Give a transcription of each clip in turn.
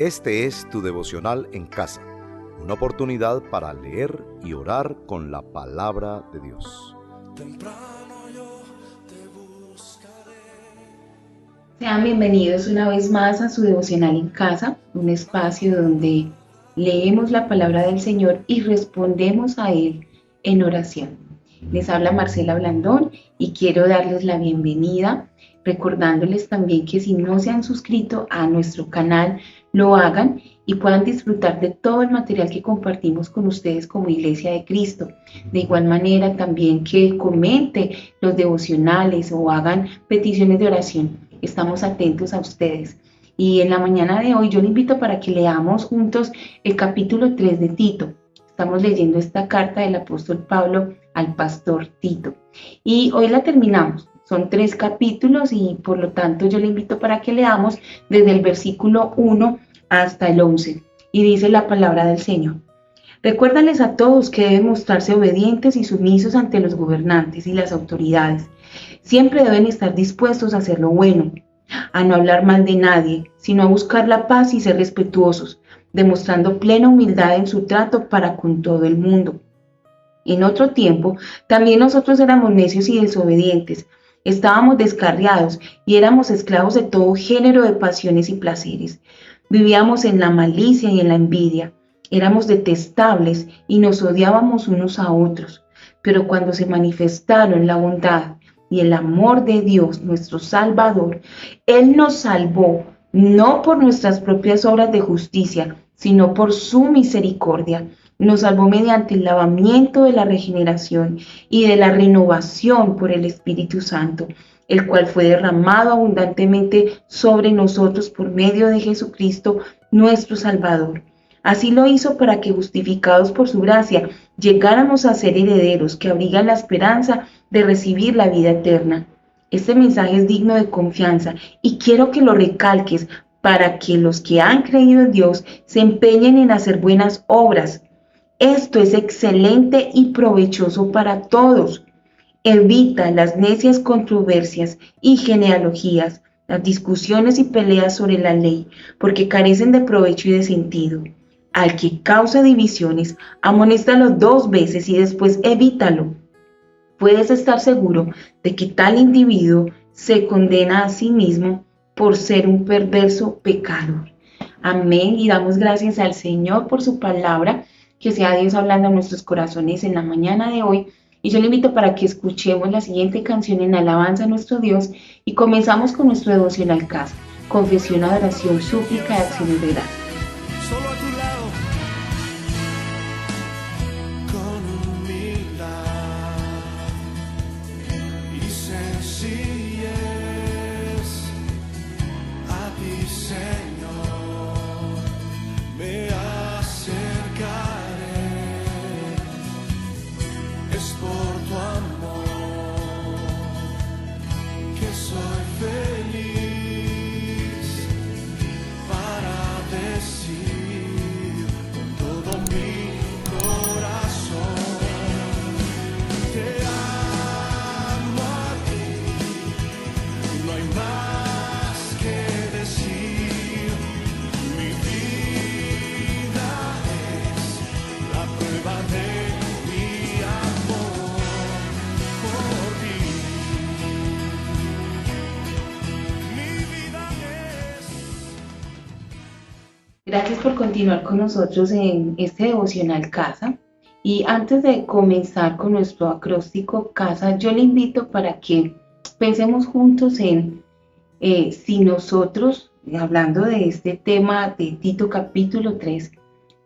Este es tu devocional en casa, una oportunidad para leer y orar con la palabra de Dios. Temprano yo te buscaré. Sean bienvenidos una vez más a su devocional en casa, un espacio donde leemos la palabra del Señor y respondemos a Él en oración. Les habla Marcela Blandón y quiero darles la bienvenida, recordándoles también que si no se han suscrito a nuestro canal, lo hagan y puedan disfrutar de todo el material que compartimos con ustedes como Iglesia de Cristo. De igual manera también que comente los devocionales o hagan peticiones de oración. Estamos atentos a ustedes. Y en la mañana de hoy yo le invito para que leamos juntos el capítulo 3 de Tito. Estamos leyendo esta carta del apóstol Pablo al pastor Tito. Y hoy la terminamos. Son 3 capítulos y por lo tanto yo le invito para que leamos desde el versículo 1 hasta el 11. Y dice la palabra del Señor. Recuérdales a todos que deben mostrarse obedientes y sumisos ante los gobernantes y las autoridades. Siempre deben estar dispuestos a hacer lo bueno, a no hablar mal de nadie, sino a buscar la paz y ser respetuosos, demostrando plena humildad en su trato para con todo el mundo. En otro tiempo, también nosotros éramos necios y desobedientes, estábamos descarriados y éramos esclavos de todo género de pasiones y placeres. Vivíamos en la malicia y en la envidia, éramos detestables y nos odiábamos unos a otros. Pero cuando se manifestaron la bondad y el amor de Dios, nuestro Salvador, Él nos salvó, no por nuestras propias obras de justicia, sino por su misericordia. Nos salvó mediante el lavamiento de la regeneración y de la renovación por el Espíritu Santo, el cual fue derramado abundantemente sobre nosotros por medio de Jesucristo, nuestro Salvador. Así lo hizo para que, justificados por su gracia, llegáramos a ser herederos que abrigan la esperanza de recibir la vida eterna. Este mensaje es digno de confianza y quiero que lo recalques para que los que han creído en Dios se empeñen en hacer buenas obras. Esto es excelente y provechoso para todos. Evita las necias controversias y genealogías, las discusiones y peleas sobre la ley, porque carecen de provecho y de sentido. Al que causa divisiones, amonéstalo 2 veces y después evítalo. Puedes estar seguro de que tal individuo se condena a sí mismo por ser un perverso pecador. Amén. Y damos gracias al Señor por su palabra. Que sea Dios hablando a nuestros corazones en la mañana de hoy. Y yo le invito para que escuchemos la siguiente canción en alabanza a nuestro Dios y comenzamos con nuestro devocional casa, confesión, adoración, súplica y acciones de gracias. Solo a tu lado, con humildad y sencillez, a ti, Señor, me acercaré. Es por tu amor que soy feliz para decir con todo mi corazón: te amo a ti, no hay más que decir. Mi vida es la prueba de mi amor por ti. Mi vida es. Gracias por continuar con nosotros en este devocional casa. Y antes de comenzar con nuestro acróstico casa, yo le invito para que pensemos juntos en si nosotros, hablando de este tema de Tito capítulo 3,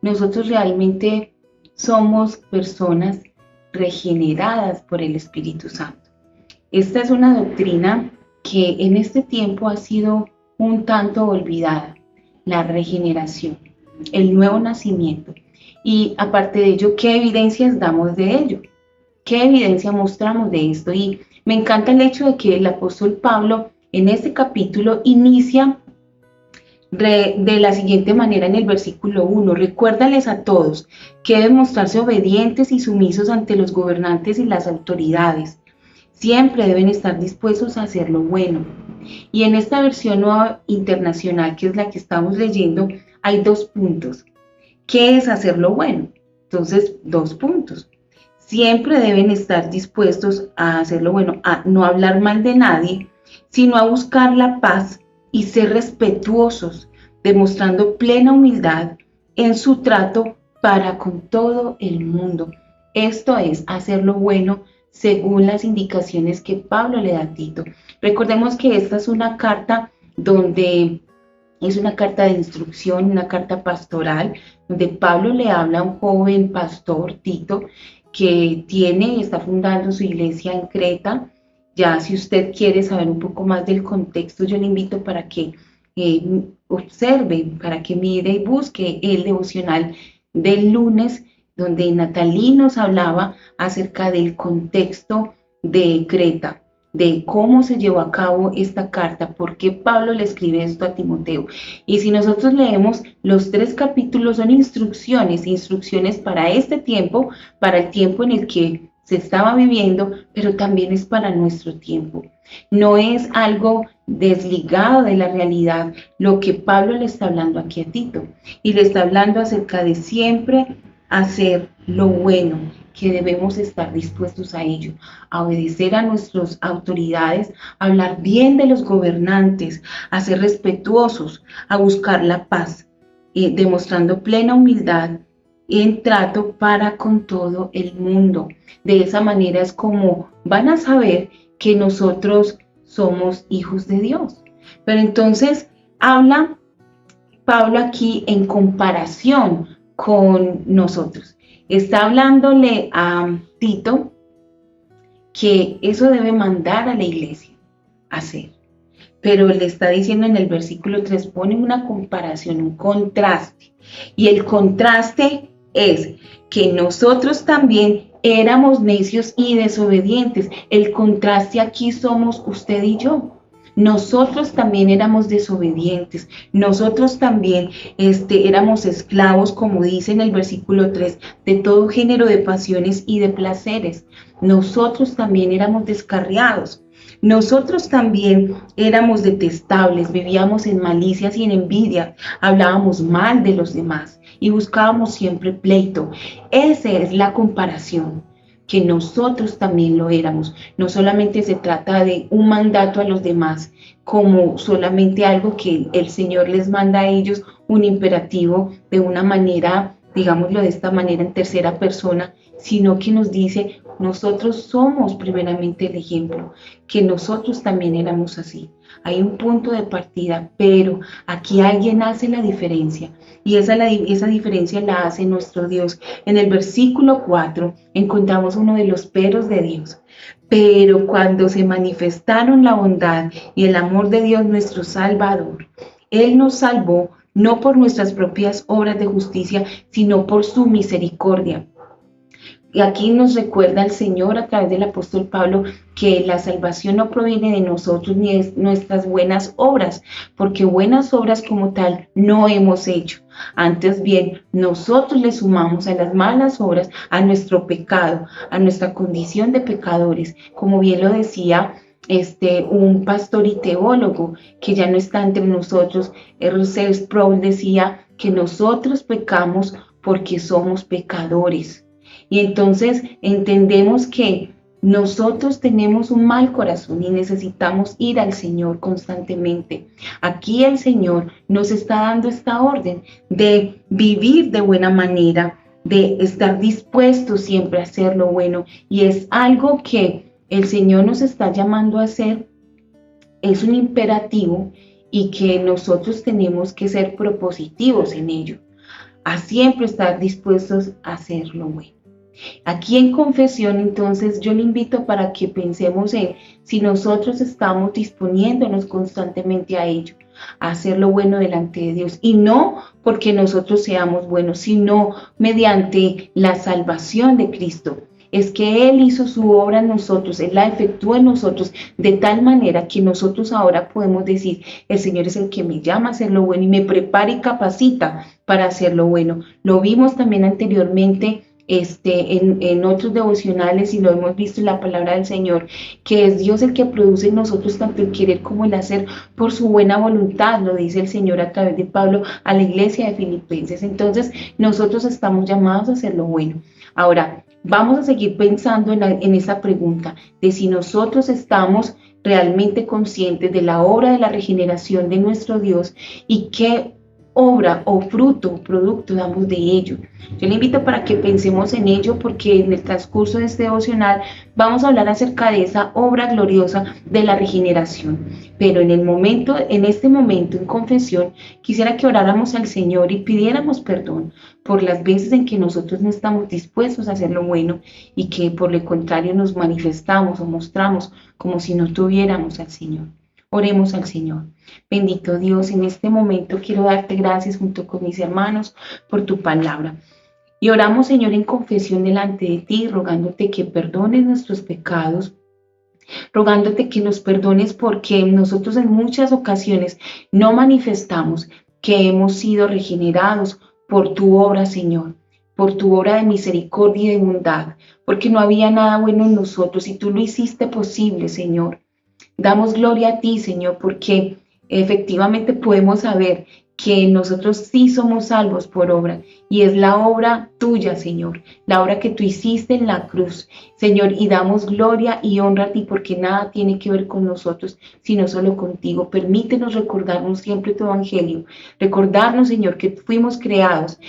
nosotros realmente somos personas regeneradas por el Espíritu Santo. Esta es una doctrina que en este tiempo ha sido un tanto olvidada, la regeneración, el nuevo nacimiento. Y aparte de ello, ¿qué evidencias damos de ello? ¿Qué evidencia mostramos de esto? Y me encanta el hecho de que el apóstol Pablo en este capítulo inicia de la siguiente manera en el versículo 1. Recuérdales a todos que deben mostrarse obedientes y sumisos ante los gobernantes y las autoridades. Siempre deben estar dispuestos a hacer lo bueno. Y en esta versión nueva internacional, que es la que estamos leyendo, hay 2 puntos. ¿Qué es hacer lo bueno? Entonces, 2 puntos. Siempre deben estar dispuestos a hacer lo bueno, a no hablar mal de nadie, sino a buscar la paz y ser respetuosos, demostrando plena humildad en su trato para con todo el mundo. Esto es hacer lo bueno según las indicaciones que Pablo le da a Tito. Recordemos que esta es una carta donde es una carta de instrucción, una carta pastoral, donde Pablo le habla a un joven pastor, Tito, que está fundando su iglesia en Creta. Ya si usted quiere saber un poco más del contexto, yo le invito para que observe, para que mire y busque el devocional del lunes, donde Natalí nos hablaba acerca del contexto de Creta, de cómo se llevó a cabo esta carta, por qué Pablo le escribe esto a Timoteo. Y si nosotros leemos los 3 capítulos, son instrucciones para este tiempo, para el tiempo en el que se estaba viviendo, pero también es para nuestro tiempo. No es algo desligado de la realidad lo que Pablo le está hablando aquí a Tito, y le está hablando acerca de siempre hacer lo bueno, que debemos estar dispuestos a ello, a obedecer a nuestras autoridades, a hablar bien de los gobernantes, a ser respetuosos, a buscar la paz, demostrando plena humildad en trato para con todo el mundo. De esa manera es como van a saber que nosotros somos hijos de Dios. Pero entonces habla Pablo aquí en comparación con nosotros. Está hablándole a Tito que eso debe mandar a la iglesia a hacer. Pero le está diciendo en el versículo 3, pone una comparación, un contraste. Y el contraste es que nosotros también éramos necios y desobedientes. El contraste aquí somos usted y yo. Nosotros también éramos desobedientes, nosotros también éramos esclavos, como dice en el versículo 3, de todo género de pasiones y de placeres. Nosotros también éramos descarriados, nosotros también éramos detestables, vivíamos en malicias y en envidia, hablábamos mal de los demás y buscábamos siempre pleito. Esa es la comparación, que nosotros también lo éramos. No solamente se trata de un mandato a los demás, como solamente algo que el Señor les manda a ellos, un imperativo de una manera, digámoslo de esta manera, en tercera persona, sino que nos dice, nosotros somos primeramente el ejemplo, que nosotros también éramos así. Hay un punto de partida, pero aquí alguien hace la diferencia, y esa diferencia la hace nuestro Dios. En el versículo 4 encontramos uno de los peros de Dios. Pero cuando se manifestaron la bondad y el amor de Dios nuestro Salvador, Él nos salvó no por nuestras propias obras de justicia, sino por su misericordia. Y aquí nos recuerda el Señor a través del apóstol Pablo que la salvación no proviene de nosotros ni de nuestras buenas obras, porque buenas obras como tal no hemos hecho. Antes bien, nosotros le sumamos a las malas obras, a nuestro pecado, a nuestra condición de pecadores, como bien lo decía un pastor y teólogo que ya no está entre nosotros. Russell Sproul decía que nosotros pecamos porque somos pecadores. Y entonces entendemos que nosotros tenemos un mal corazón y necesitamos ir al Señor constantemente. Aquí el Señor nos está dando esta orden de vivir de buena manera, de estar dispuestos siempre a hacer lo bueno. Y es algo que el Señor nos está llamando a hacer, es un imperativo y que nosotros tenemos que ser propositivos en ello, a siempre estar dispuestos a hacer lo bueno. Aquí en confesión, entonces, yo le invito para que pensemos en si nosotros estamos disponiéndonos constantemente a ello, a hacer lo bueno delante de Dios, y no porque nosotros seamos buenos, sino mediante la salvación de Cristo. Es que Él hizo su obra en nosotros, Él la efectuó en nosotros, de tal manera que nosotros ahora podemos decir, el Señor es el que me llama a hacer lo bueno y me prepara y capacita para hacer lo bueno. Lo vimos también anteriormente en otros devocionales y lo hemos visto en la palabra del Señor, que es Dios el que produce en nosotros tanto el querer como el hacer por su buena voluntad, lo dice el Señor a través de Pablo a la iglesia de Filipenses. Entonces nosotros estamos llamados a hacer lo bueno. Ahora, vamos a seguir pensando en esa pregunta de si nosotros estamos realmente conscientes de la obra de la regeneración de nuestro Dios y qué obra o fruto o producto damos de ello. Yo le invito para que pensemos en ello porque en el transcurso de este devocional vamos a hablar acerca de esa obra gloriosa de la regeneración. Pero en este momento en confesión, quisiera que oráramos al Señor y pidiéramos perdón por las veces en que nosotros no estamos dispuestos a hacer lo bueno y que por el contrario nos manifestamos o mostramos como si no tuviéramos al Señor. Oremos al Señor. Bendito Dios, en este momento quiero darte gracias junto con mis hermanos por tu palabra. Y oramos, Señor, en confesión delante de ti, rogándote que perdones nuestros pecados, rogándote que nos perdones porque nosotros en muchas ocasiones no manifestamos que hemos sido regenerados por tu obra, Señor, por tu obra de misericordia y de bondad, porque no había nada bueno en nosotros y tú lo hiciste posible, Señor. Damos gloria a ti, Señor, porque efectivamente podemos saber que nosotros sí somos salvos por obra y es la obra tuya, Señor, la obra que tú hiciste en la cruz, Señor, y damos gloria y honra a ti porque nada tiene que ver con nosotros, sino solo contigo. Permítenos recordarnos siempre tu evangelio, recordarnos, Señor, que fuimos creados,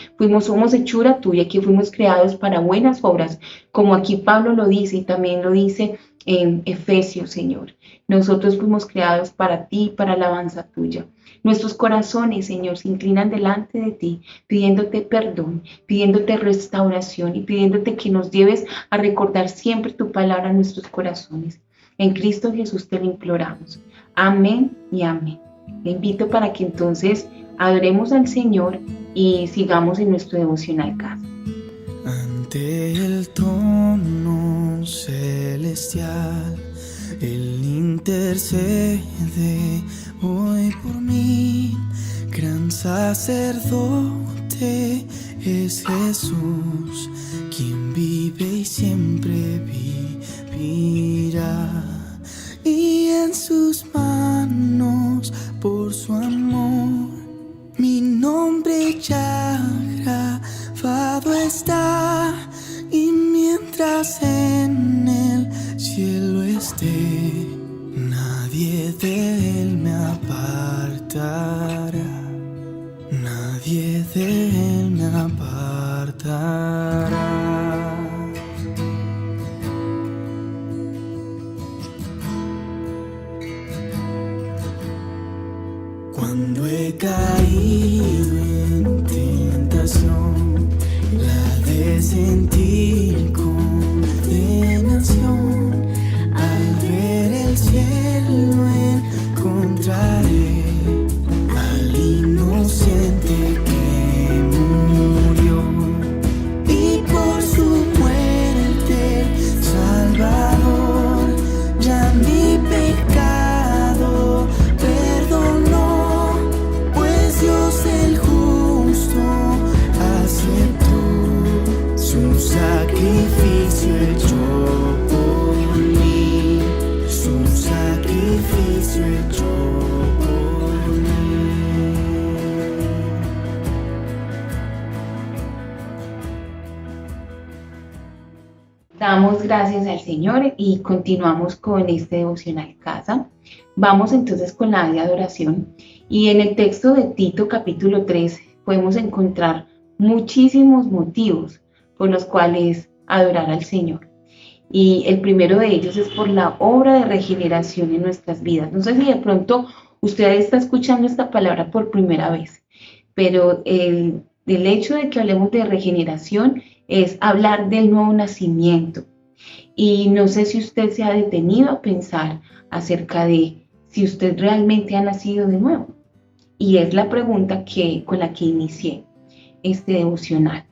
somos hechura tuya, que fuimos creados para buenas obras, como aquí Pablo lo dice y también lo dice en Efesios, Señor. Nosotros fuimos creados para ti, para alabanza tuya. Nuestros corazones, Señor, se inclinan delante de ti, pidiéndote perdón, pidiéndote restauración y pidiéndote que nos lleves a recordar siempre tu palabra en nuestros corazones. En Cristo Jesús te lo imploramos. Amén y amén. Le invito para que entonces adoremos al Señor y sigamos en nuestro devocional casa. Ante el trono celestial, Él intercede hoy por mí. Gran sacerdote es Jesús, quien vive y siempre vivirá. Y en sus manos, por su amor, mi nombre ya grabado está. Y mientras en el cielo esté, nadie de él me apartará. Nadie de él me apartará. Cuando he caído en tentación, la de sentir condenación, al ver el cielo encontraré al inocente que murió, y por su muerte Salvador ya mi pecado perdonó, pues Dios el justo aceptó su sacrificio hecho por mí, su sacrificio hecho por mí. Damos gracias al Señor y continuamos con este devocional casa. Vamos entonces con la de adoración y en el texto de Tito capítulo 3 podemos encontrar muchísimos motivos por los cuales adorar al Señor. Y el primero de ellos es por la obra de regeneración en nuestras vidas. No sé si de pronto usted está escuchando esta palabra por primera vez, pero el hecho de que hablemos de regeneración es hablar del nuevo nacimiento. Y no sé si usted se ha detenido a pensar acerca de si usted realmente ha nacido de nuevo. Y es la pregunta con la que inicié este devocional.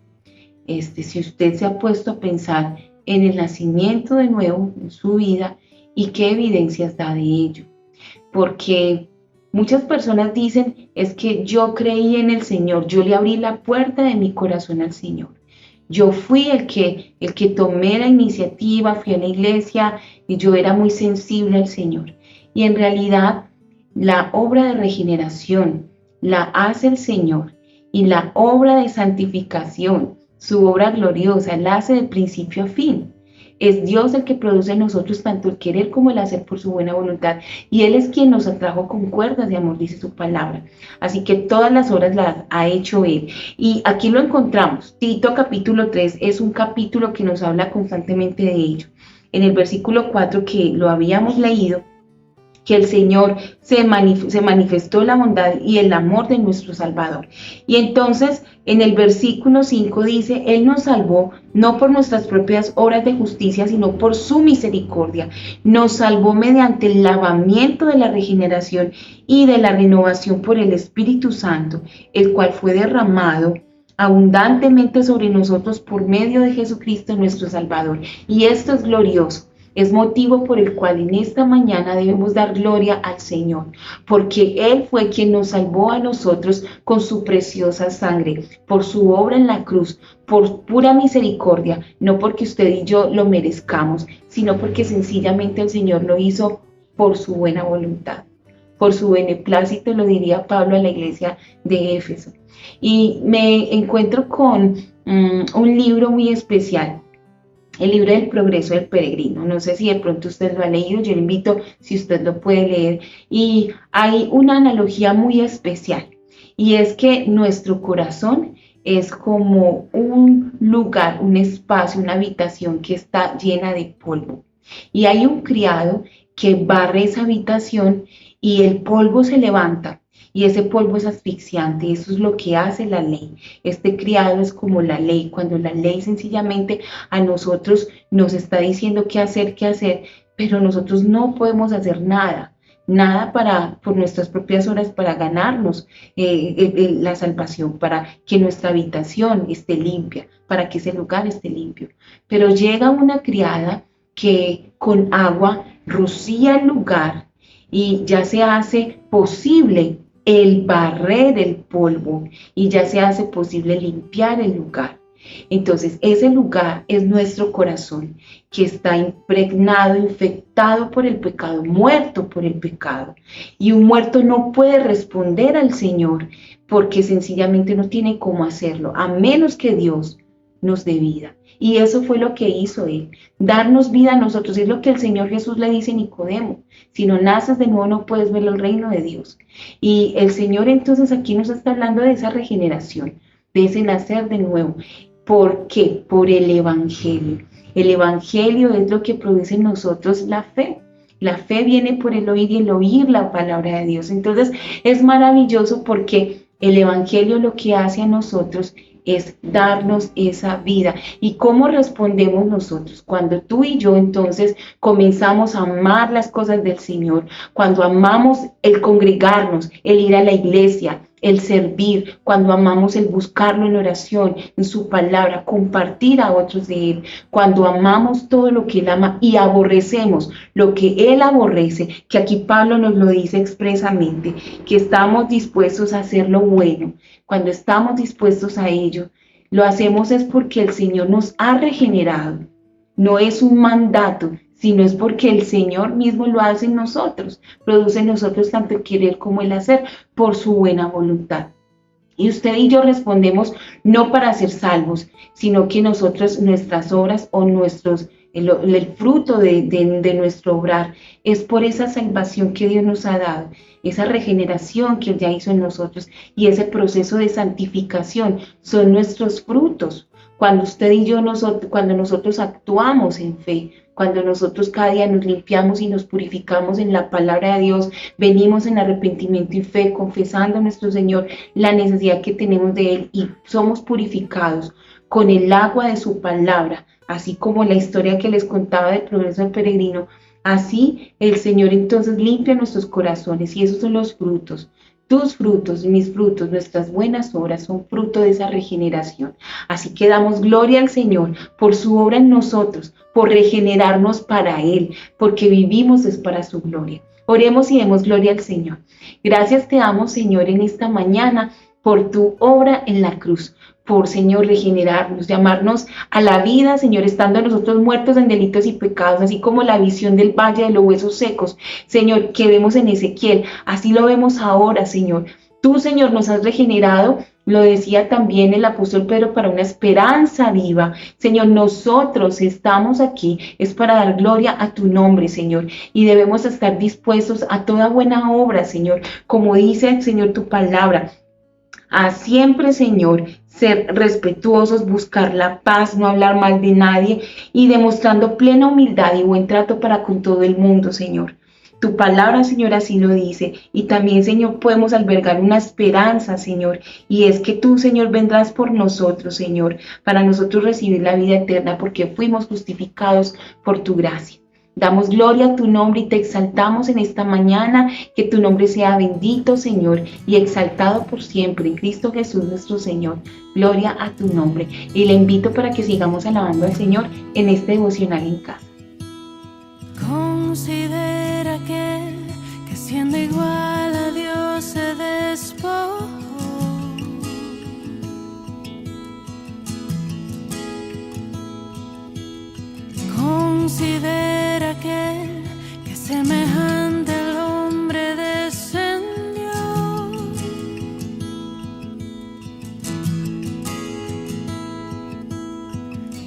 Si usted se ha puesto a pensar en el nacimiento de nuevo en su vida y qué evidencias da de ello. Porque muchas personas dicen, es que yo creí en el Señor, yo le abrí la puerta de mi corazón al Señor. Yo fui el que tomé la iniciativa, fui a la iglesia y yo era muy sensible al Señor. Y en realidad la obra de regeneración la hace el Señor, y la obra de santificación, su obra gloriosa, la hace de principio a fin. Es Dios el que produce en nosotros tanto el querer como el hacer por su buena voluntad. Y Él es quien nos atrajo con cuerdas de amor, dice su palabra. Así que todas las obras las ha hecho Él. Y aquí lo encontramos. Tito capítulo 3 es un capítulo que nos habla constantemente de ello. En el versículo 4 que lo habíamos leído, que el Señor se manifestó la bondad y el amor de nuestro Salvador. Y entonces en el versículo 5 dice, Él nos salvó no por nuestras propias obras de justicia, sino por su misericordia. Nos salvó mediante el lavamiento de la regeneración y de la renovación por el Espíritu Santo, el cual fue derramado abundantemente sobre nosotros por medio de Jesucristo nuestro Salvador. Y esto es glorioso. Es motivo por el cual en esta mañana debemos dar gloria al Señor, porque Él fue quien nos salvó a nosotros con su preciosa sangre, por su obra en la cruz, por pura misericordia, no porque usted y yo lo merezcamos, sino porque sencillamente el Señor lo hizo por su buena voluntad, por su beneplácito, lo diría Pablo a la iglesia de Éfeso. Y me encuentro con un libro muy especial. El libro del progreso del peregrino. No sé si de pronto usted lo ha leído, yo le invito si usted lo puede leer. Y hay una analogía muy especial, y es que nuestro corazón es como un lugar, un espacio, una habitación que está llena de polvo. Y hay un criado que barre esa habitación y el polvo se levanta. Y ese polvo es asfixiante, eso es lo que hace la ley. Este criado es como la ley, cuando la ley sencillamente a nosotros nos está diciendo qué hacer, pero nosotros no podemos hacer nada por nuestras propias obras para ganarnos la salvación, para que nuestra habitación esté limpia, para que ese lugar esté limpio. Pero llega una criada que con agua rocía el lugar y ya se hace posible el barrer el polvo y ya se hace posible limpiar el lugar. Entonces ese lugar es nuestro corazón, que está impregnado, infectado por el pecado, muerto por el pecado. Y un muerto no puede responder al Señor porque sencillamente no tiene cómo hacerlo, a menos que Dios nos dé vida. Y eso fue lo que hizo Él, darnos vida a nosotros. Es lo que el Señor Jesús le dice a Nicodemo: si no naces de nuevo no puedes ver el reino de Dios. Y el Señor entonces aquí nos está hablando de esa regeneración, de ese nacer de nuevo. ¿Por qué? Por el Evangelio. El Evangelio es lo que produce en nosotros la fe. La fe viene por el oír y el oír la palabra de Dios. Entonces es maravilloso porque el Evangelio lo que hace a nosotros es darnos esa vida. ¿Y cómo respondemos nosotros? Cuando tú y yo entonces comenzamos a amar las cosas del Señor, cuando amamos el congregarnos, el ir a la iglesia, el servir, cuando amamos el buscarlo en oración, en su palabra, compartir a otros de Él, cuando amamos todo lo que Él ama y aborrecemos lo que Él aborrece, que aquí Pablo nos lo dice expresamente, que estamos dispuestos a hacer lo bueno. Cuando estamos dispuestos a ello, lo hacemos es porque el Señor nos ha regenerado. No es un mandato, sino es porque el Señor mismo lo hace en nosotros, produce en nosotros tanto el querer como el hacer por su buena voluntad. Y usted y yo respondemos no para ser salvos, sino que nosotros, nuestras obras o el fruto de nuestro obrar es por esa salvación que Dios nos ha dado, esa regeneración que Él ya hizo en nosotros, y ese proceso de santificación son nuestros frutos. Cuando usted y yo, cuando nosotros actuamos en fe, cuando nosotros cada día nos limpiamos y nos purificamos en la palabra de Dios, venimos en arrepentimiento y fe, confesando a nuestro Señor la necesidad que tenemos de Él y somos purificados con el agua de su palabra, así como la historia que les contaba del progreso del peregrino. Así el Señor entonces limpia nuestros corazones y esos son los frutos. Tus frutos, mis frutos, nuestras buenas obras son fruto de esa regeneración. Así que damos gloria al Señor por su obra en nosotros, por regenerarnos para Él, porque vivimos es para su gloria. Oremos y demos gloria al Señor. Gracias te damos, Señor, en esta mañana por tu obra en la cruz, por, Señor, regenerarnos, llamarnos a la vida, Señor, estando nosotros muertos en delitos y pecados, así como la visión del valle de los huesos secos, Señor, que vemos en Ezequiel, así lo vemos ahora, Señor. Tú, Señor, nos has regenerado, lo decía también el apóstol Pedro, para una esperanza viva. Señor, nosotros estamos aquí, es para dar gloria a tu nombre, Señor, y debemos estar dispuestos a toda buena obra, Señor, como dice, Señor, tu palabra. A siempre, Señor, ser respetuosos, buscar la paz, no hablar mal de nadie y demostrando plena humildad y buen trato para con todo el mundo, Señor. Tu palabra, Señor, así lo dice. Y también, Señor, podemos albergar una esperanza, Señor. Y es que tú, Señor, vendrás por nosotros, Señor, para nosotros recibir la vida eterna, porque fuimos justificados por tu gracia. Damos gloria a tu nombre y te exaltamos en esta mañana, que tu nombre sea bendito, Señor, y exaltado por siempre en Cristo Jesús nuestro Señor. Gloria a tu nombre. Y le invito para que sigamos alabando al Señor en este devocional en casa. Considera que siendo igual a Dios se despojó. Considera que semejante al hombre descendió.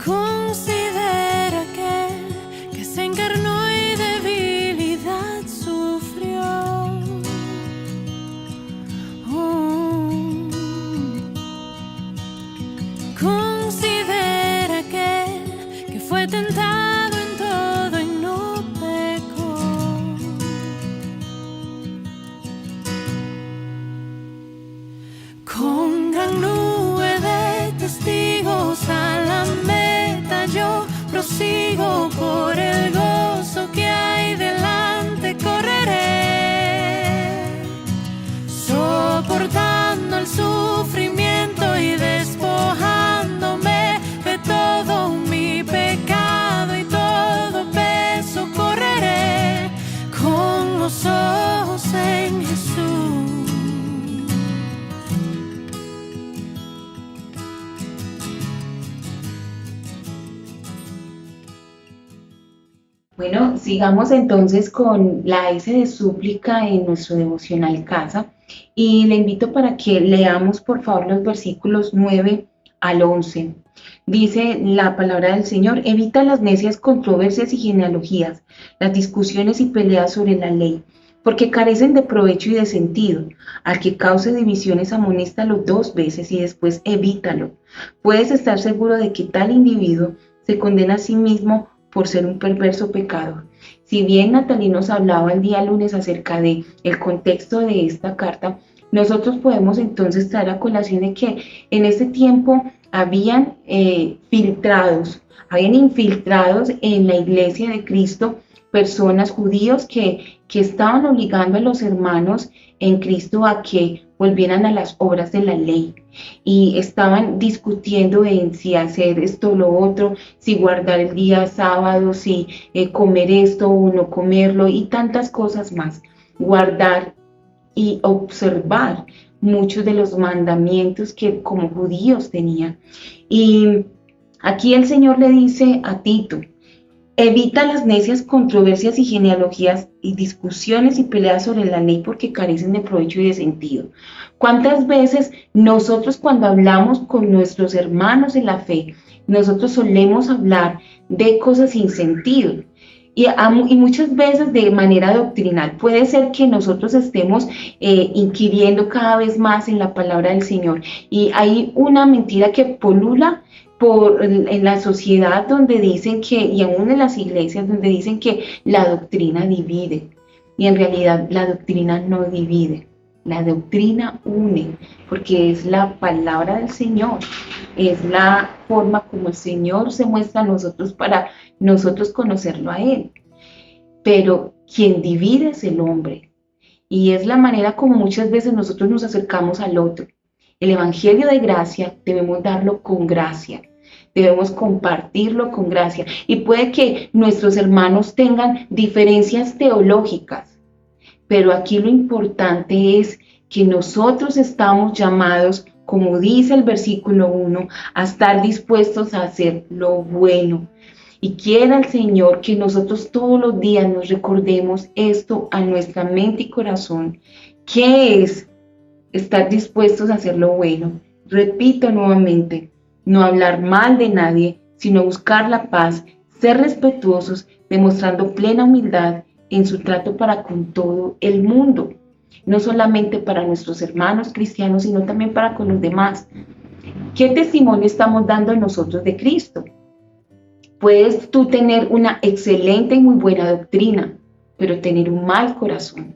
Considera que se encarnó y debilidad sufrió. Considera que fue tentado con gran nube de testigos a la meta yo prosigo, por el gozo que hay delante correré, soportando el sufrimiento y despojándome de todo mi pecado y todo peso, correré con los ojos en Jesús. Bueno, sigamos entonces con la S de súplica en nuestro devocional casa y le invito para que leamos por favor los versículos 9 al 11. Dice la palabra del Señor: evita las necias controversias y genealogías, las discusiones y peleas sobre la ley, porque carecen de provecho y de sentido. Al que cause divisiones amonéstalo 2 veces y después evítalo. Puedes estar seguro de que tal individuo se condena a sí mismo por ser un perverso pecador. Si bien Natalie nos hablaba el día lunes acerca de el contexto de esta carta, nosotros podemos entonces traer a colación de que en ese tiempo habían infiltrados en la iglesia de Cristo personas judíos que estaban obligando a los hermanos en Cristo a que volvieran a las obras de la ley y estaban discutiendo en si hacer esto o lo otro, si guardar el día sábado, si comer esto o no comerlo y tantas cosas más. Guardar y observar muchos de los mandamientos que como judíos tenían. Y aquí el Señor le dice a Tito: evita las necias controversias y genealogías y discusiones y peleas sobre la ley, porque carecen de provecho y de sentido. ¿Cuántas veces nosotros, cuando hablamos con nuestros hermanos en la fe, nosotros solemos hablar de cosas sin sentido? Y muchas veces de manera doctrinal. Puede ser que nosotros estemos inquiriendo cada vez más en la palabra del Señor. Y hay una mentira que polula en la sociedad, donde dicen que, y aún en las iglesias, donde dicen que la doctrina divide. Y en realidad la doctrina no divide. La doctrina une, porque es la palabra del Señor, es la forma como el Señor se muestra a nosotros para nosotros conocerlo a Él. Pero quien divide es el hombre, y es la manera como muchas veces nosotros nos acercamos al otro. El evangelio de gracia debemos darlo con gracia, debemos compartirlo con gracia, y puede que nuestros hermanos tengan diferencias teológicas, pero aquí lo importante es que nosotros estamos llamados como dice el versículo 1, a estar dispuestos a hacer lo bueno. Y quiera el Señor que nosotros todos los días nos recordemos esto a nuestra mente y corazón. ¿Qué es estar dispuestos a hacer lo bueno? Repito nuevamente, no hablar mal de nadie, sino buscar la paz, ser respetuosos, demostrando plena humildad en su trato para con todo el mundo. No solamente para nuestros hermanos cristianos, sino también para con los demás. ¿Qué testimonio estamos dando nosotros de Cristo? Puedes tú tener una excelente y muy buena doctrina, pero tener un mal corazón.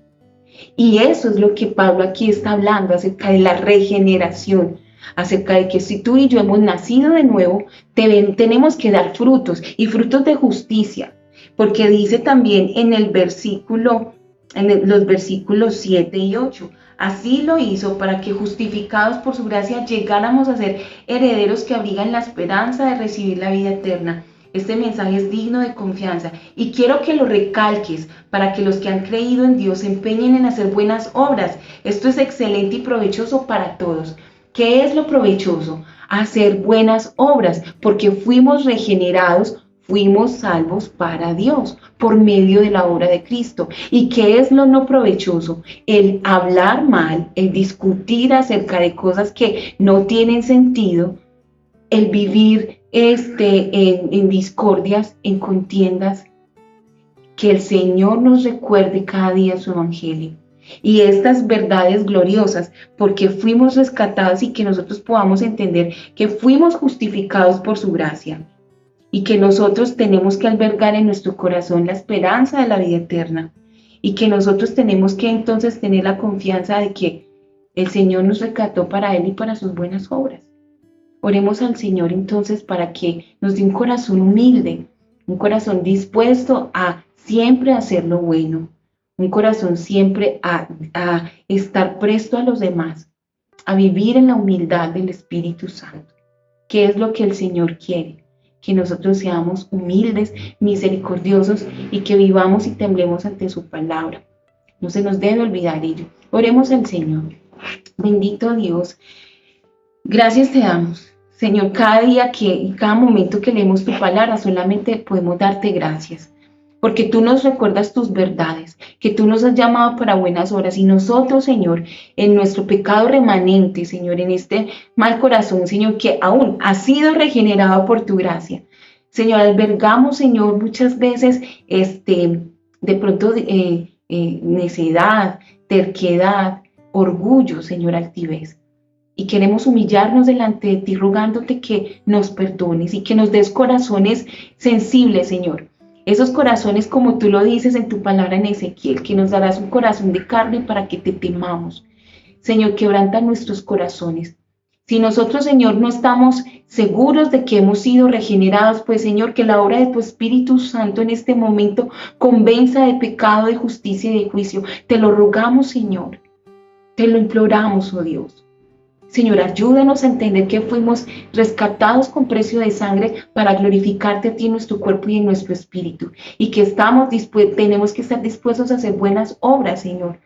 Y eso es lo que Pablo aquí está hablando acerca de la regeneración, acerca de que si tú y yo hemos nacido de nuevo, tenemos que dar frutos y frutos de justicia, porque dice también en el versículo, los versículos 7 y 8, así lo hizo para que justificados por su gracia llegáramos a ser herederos que abrigan la esperanza de recibir la vida eterna. Este mensaje es digno de confianza y quiero que lo recalques para que los que han creído en Dios se empeñen en hacer buenas obras. Esto es excelente y provechoso para todos. ¿Qué es lo provechoso? Hacer buenas obras, porque fuimos regenerados, fuimos salvos para Dios por medio de la obra de Cristo. ¿Y qué es lo no provechoso? El hablar mal, el discutir acerca de cosas que no tienen sentido, el vivir en discordias, en contiendas. Que el Señor nos recuerde cada día su evangelio y estas verdades gloriosas, porque fuimos rescatados y que nosotros podamos entender que fuimos justificados por su gracia y que nosotros tenemos que albergar en nuestro corazón la esperanza de la vida eterna y que nosotros tenemos que entonces tener la confianza de que el Señor nos rescató para Él y para sus buenas obras. Oremos al Señor entonces para que nos dé un corazón humilde, un corazón dispuesto a siempre hacer lo bueno, un corazón siempre a estar presto a los demás, a vivir en la humildad del Espíritu Santo. ¿Qué es lo que el Señor quiere? Que nosotros seamos humildes, misericordiosos y que vivamos y temblemos ante su palabra. No se nos debe olvidar ello. Oremos al Señor. Bendito Dios, gracias te damos. Señor, cada día y cada momento que leemos tu palabra solamente podemos darte gracias, porque tú nos recuerdas tus verdades, que tú nos has llamado para buenas obras y nosotros, Señor, en nuestro pecado remanente, Señor, en este mal corazón, Señor, que aún ha sido regenerado por tu gracia. Señor, albergamos, Señor, muchas veces de pronto necedad, terquedad, orgullo, Señor, altivez. Y queremos humillarnos delante de ti, rogándote que nos perdones y que nos des corazones sensibles, Señor. Esos corazones, como tú lo dices en tu palabra en Ezequiel, que nos darás un corazón de carne para que te temamos. Señor, quebranta nuestros corazones. Si nosotros, Señor, no estamos seguros de que hemos sido regenerados, pues, Señor, que la obra de tu Espíritu Santo en este momento convenza de pecado, de justicia y de juicio. Te lo rogamos, Señor. Te lo imploramos, oh Dios. Señor, ayúdanos a entender que fuimos rescatados con precio de sangre para glorificarte a ti en nuestro cuerpo y en nuestro espíritu. Y que tenemos que estar dispuestos a hacer buenas obras, Señor.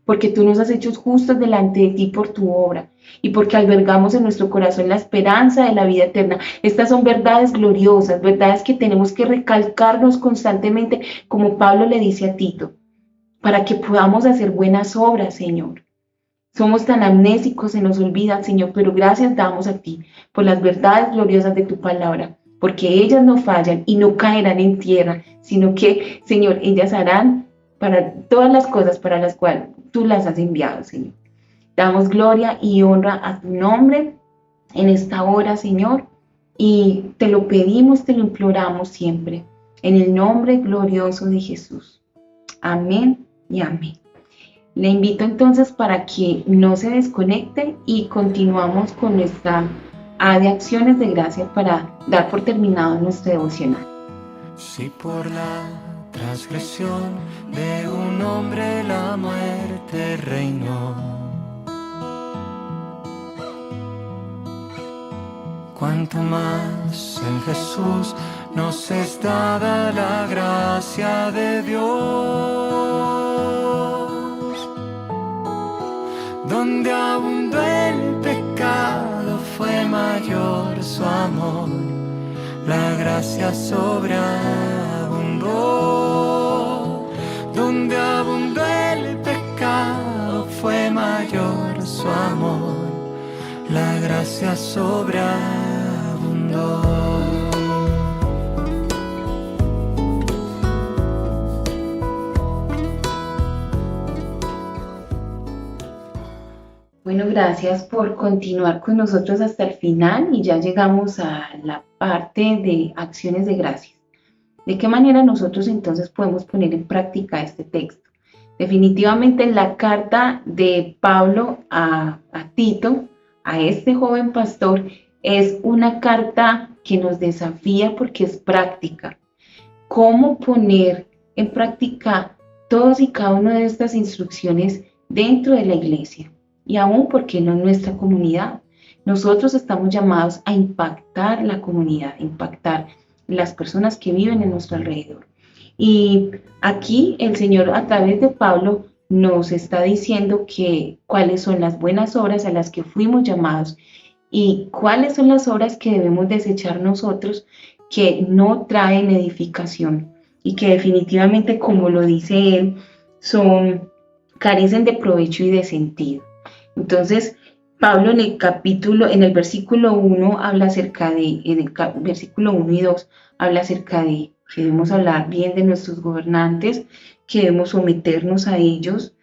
Porque tú nos has hecho justos delante de ti por tu obra. Y porque albergamos en nuestro corazón la esperanza de la vida eterna. Estas son verdades gloriosas, verdades que tenemos que recalcarnos constantemente, como Pablo le dice a Tito. Para que podamos hacer buenas obras, Señor. Somos tan amnésicos, se nos olvida, Señor, pero gracias damos a ti por las verdades gloriosas de tu palabra, porque ellas no fallan y no caerán en tierra, sino que, Señor, ellas harán para todas las cosas para las cuales tú las has enviado, Señor. Damos gloria y honra a tu nombre en esta hora, Señor, y te lo pedimos, te lo imploramos siempre, en el nombre glorioso de Jesús. Amén y amén. Le invito entonces para que no se desconecte y continuamos con nuestra A de acciones de gracias para dar por terminado nuestro devocional. Si por la transgresión de un hombre la muerte reinó, cuanto más en Jesús nos es dada la gracia de Dios. Donde abundó el pecado, su amor, la gracia sobreabundó. Donde abundó el pecado fue mayor su amor, la gracia sobreabundó. Bueno, gracias por continuar con nosotros hasta el final y ya llegamos a la parte de acciones de gracias. ¿De qué manera nosotros entonces podemos poner en práctica este texto? Definitivamente la carta de Pablo a Tito, a este joven pastor, es una carta que nos desafía porque es práctica. ¿Cómo poner en práctica todas y cada una de estas instrucciones dentro de la iglesia? Y aún, ¿por qué no en nuestra comunidad? Nosotros estamos llamados a impactar la comunidad, impactar las personas que viven en nuestro alrededor. Y aquí el Señor, a través de Pablo, nos está diciendo cuáles son las buenas obras a las que fuimos llamados y cuáles son las obras que debemos desechar nosotros que no traen edificación y que definitivamente, como lo dice él, carecen de provecho y de sentido. Entonces, Pablo en el versículo 1 habla acerca versículo 1 y 2 habla acerca de que debemos hablar bien de nuestros gobernantes, que debemos someternos a ellos,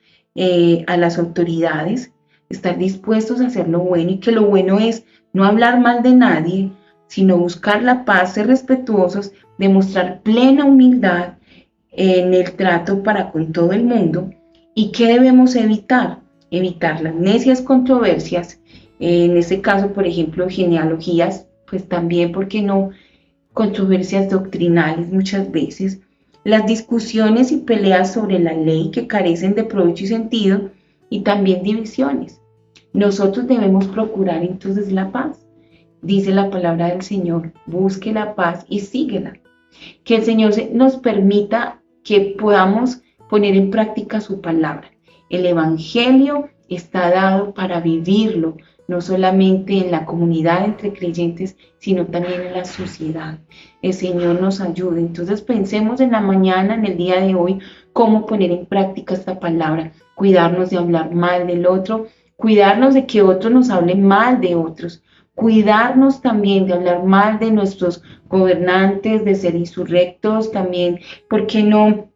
a las autoridades, estar dispuestos a hacer lo bueno y que lo bueno es no hablar mal de nadie, sino buscar la paz, ser respetuosos, demostrar plena humildad en el trato para con todo el mundo. ¿Y qué debemos evitar? Evitar las necias controversias, en este caso, por ejemplo, genealogías, pues también, ¿por qué no? Controversias doctrinales muchas veces, las discusiones y peleas sobre la ley que carecen de provecho y sentido, y también divisiones. Nosotros debemos procurar entonces la paz. Dice la palabra del Señor, busque la paz y síguela. Que el Señor nos permita que podamos poner en práctica su palabra. El Evangelio está dado para vivirlo, no solamente en la comunidad entre creyentes, sino también en la sociedad. El Señor nos ayude. Entonces pensemos en la mañana, en el día de hoy, cómo poner en práctica esta palabra. Cuidarnos de hablar mal del otro, cuidarnos de que otros nos hablen mal de otros, cuidarnos también de hablar mal de nuestros gobernantes, de ser insurrectos también, ¿por qué no?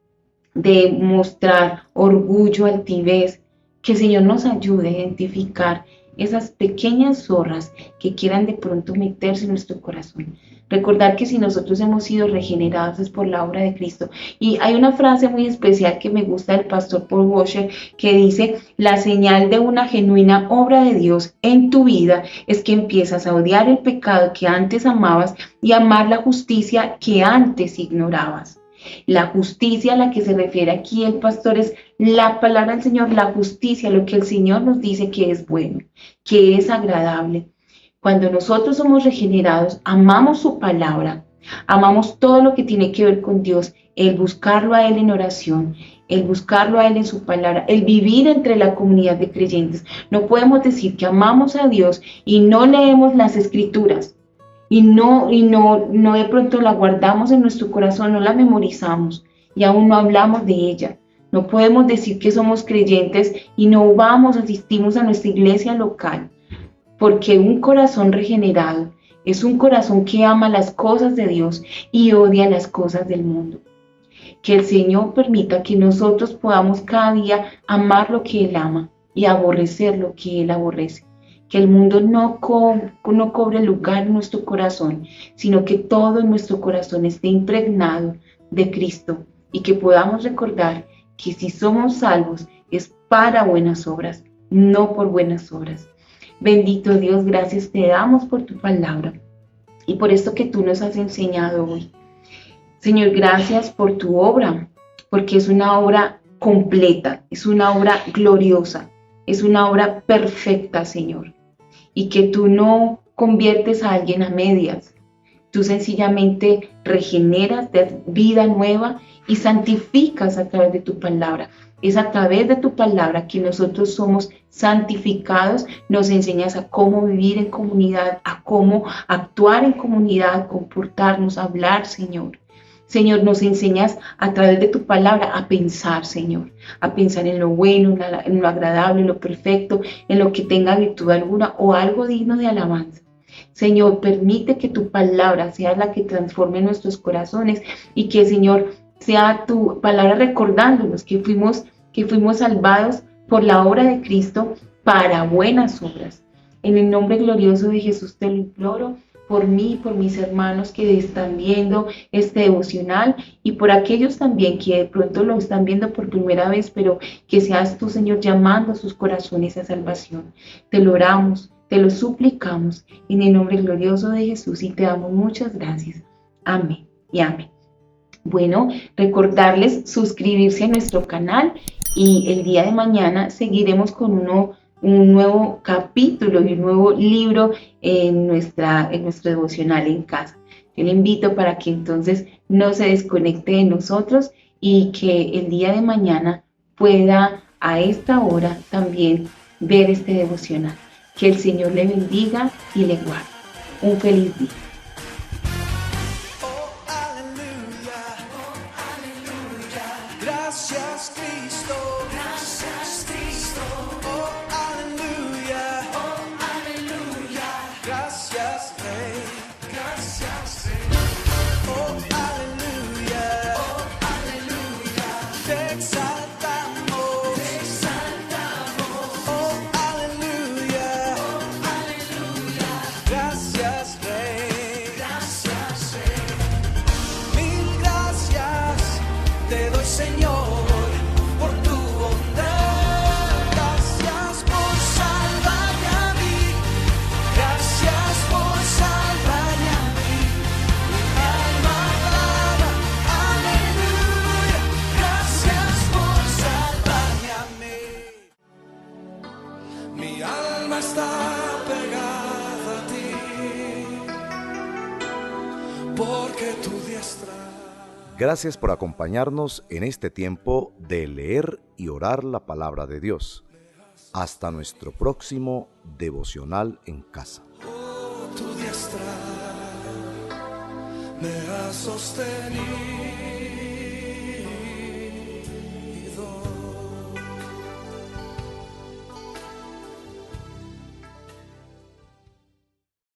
De mostrar orgullo, altivez, que el Señor nos ayude a identificar esas pequeñas zorras que quieran de pronto meterse en nuestro corazón. Recordar que si nosotros hemos sido regenerados es por la obra de Cristo. Y hay una frase muy especial que me gusta del pastor Paul Washer que dice, la señal de una genuina obra de Dios en tu vida es que empiezas a odiar el pecado que antes amabas y amar la justicia que antes ignorabas. La justicia a la que se refiere aquí el pastor es la palabra del Señor, la justicia, lo que el Señor nos dice que es bueno, que es agradable. Cuando nosotros somos regenerados, amamos su palabra, amamos todo lo que tiene que ver con Dios, el buscarlo a Él en oración, el buscarlo a Él en su palabra, el vivir entre la comunidad de creyentes. No podemos decir que amamos a Dios y no leemos las Escrituras. Y no de pronto la guardamos en nuestro corazón, no la memorizamos y aún no hablamos de ella. No podemos decir que somos creyentes y no asistimos a nuestra iglesia local, porque un corazón regenerado es un corazón que ama las cosas de Dios y odia las cosas del mundo. Que el Señor permita que nosotros podamos cada día amar lo que Él ama y aborrecer lo que Él aborrece. Que el mundo no cobre lugar en nuestro corazón, sino que todo en nuestro corazón esté impregnado de Cristo y que podamos recordar que si somos salvos es para buenas obras, no por buenas obras. Bendito Dios, gracias te damos por tu palabra y por esto que tú nos has enseñado hoy. Señor, gracias por tu obra, porque es una obra completa, es una obra gloriosa, es una obra perfecta, Señor. Y que tú no conviertes a alguien a medias. Tú sencillamente regeneras, das vida nueva y santificas a través de tu palabra. Es a través de tu palabra que nosotros somos santificados, nos enseñas a cómo vivir en comunidad, a cómo actuar en comunidad, comportarnos, hablar, Señor. Señor, nos enseñas a través de tu palabra a pensar, Señor, a pensar en lo bueno, en lo agradable, en lo perfecto, en lo que tenga virtud alguna o algo digno de alabanza. Señor, permite que tu palabra sea la que transforme nuestros corazones y que, Señor, sea tu palabra recordándonos que fuimos salvados por la obra de Cristo para buenas obras. En el nombre glorioso de Jesús te lo imploro, por mí y por mis hermanos que están viendo este devocional y por aquellos también que de pronto lo están viendo por primera vez, pero que seas tú, Señor, llamando a sus corazones a salvación. Te lo oramos, te lo suplicamos en el nombre glorioso de Jesús y te damos muchas gracias. Amén y amén. Bueno, recordarles suscribirse a nuestro canal y el día de mañana seguiremos con un nuevo capítulo y un nuevo libro en nuestro devocional en casa. Yo le invito para que entonces no se desconecte de nosotros y que el día de mañana pueda a esta hora también ver este devocional. Que el Señor le bendiga y le guarde. Un feliz día. Gracias Cristo, gracias Cristo, oh aleluya, gracias Rey, oh aleluya, te exaltamos, oh aleluya, gracias Rey, mil gracias te doy, Señor. Está pegada a ti, porque tu diestra. Gracias por acompañarnos en este tiempo de leer y orar la palabra de Dios. Hasta nuestro próximo devocional en casa. Tu diestra me ha sostenido.